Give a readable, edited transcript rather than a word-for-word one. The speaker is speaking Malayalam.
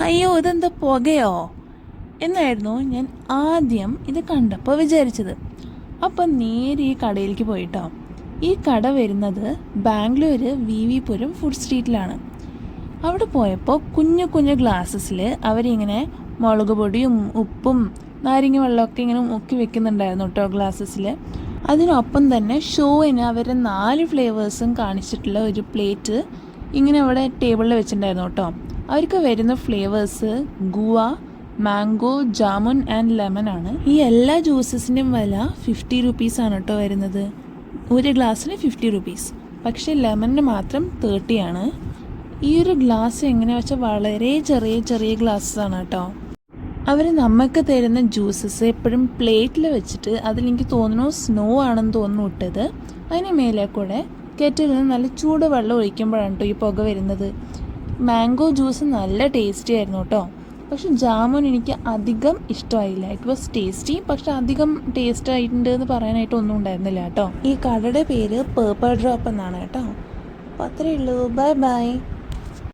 അയ്യോ ഇതെന്താ പുകയോ എന്നായിരുന്നു ഞാൻ ആദ്യം ഇത് കണ്ടപ്പോൾ വിചാരിച്ചത്. അപ്പം നേരെ ഈ കടയിലേക്ക് പോയിട്ടോ. ഈ കട വരുന്നത് ബാംഗ്ലൂർ വി പുരം ഫുഡ് സ്ട്രീറ്റിലാണ്. അവിടെ പോയപ്പോൾ കുഞ്ഞു കുഞ്ഞു ഗ്ലാസ്സസിൽ അവരിങ്ങനെ മുളക് പൊടിയും ഉപ്പും നാരങ്ങ വെള്ളമൊക്കെ ഇങ്ങനെ മുക്കി വെക്കുന്നുണ്ടായിരുന്നു കേട്ടോ ഗ്ലാസ്സസിൽ. അതിനൊപ്പം തന്നെ ഷോയിന് അവരുടെ 4 ഫ്ലേവേഴ്സും കാണിച്ചിട്ടുള്ള ഒരു പ്ലേറ്റ് ഇങ്ങനെ അവിടെ ടേബിളിൽ വെച്ചിട്ടുണ്ടായിരുന്നു കേട്ടോ. അവർക്ക് വരുന്ന flavours guava, mango, jamun and lemon ആണ്. ഈ എല്ലാ ജ്യൂസസിൻ്റെയും വില 50 റുപ്പീസാണ് കേട്ടോ വരുന്നത്. ഒരു ഗ്ലാസ്സിന് 50 റുപ്പീസ്. പക്ഷേ ലെമണിന് മാത്രം 30 ആണ്. ഈ ഒരു ഗ്ലാസ് എങ്ങനെയാ വെച്ചാൽ വളരെ ചെറിയ ചെറിയ ഗ്ലാസ്സാണ് കേട്ടോ. അവർ നമുക്ക് തരുന്ന ജ്യൂസസ് എപ്പോഴും പ്ലേറ്റിൽ വെച്ചിട്ട് അതിലെനിക്ക് തോന്നുന്നു സ്നോ ആണെന്ന് തോന്നുന്നു ഇട്ടത്. അതിന് മേലെ കൂടെ കെറ്റിൽ നിന്ന് നല്ല ചൂട് വെള്ളം ഒഴിക്കുമ്പോഴാണ് കേട്ടോ ഈ പുക വരുന്നത്. മാംഗോ ജ്യൂസ് നല്ല ടേസ്റ്റി ആയിരുന്നു കേട്ടോ. പക്ഷെ ജാമുൻ എനിക്ക് അധികം ഇഷ്ടമായില്ല. ഇറ്റ് വാസ് ടേസ്റ്റി, പക്ഷെ അധികം ടേസ്റ്റ് ആയിട്ടുണ്ട് എന്ന് പറയാനായിട്ട് ഒന്നും ഉണ്ടായിരുന്നില്ല കേട്ടോ. ഈ കടയുടെ പേര് പേർപ്പിൾ ഡ്രോപ്പ് എന്നാണ് കേട്ടോ. അപ്പോൾ അത്രയേ ഉള്ളൂ. Bye bye.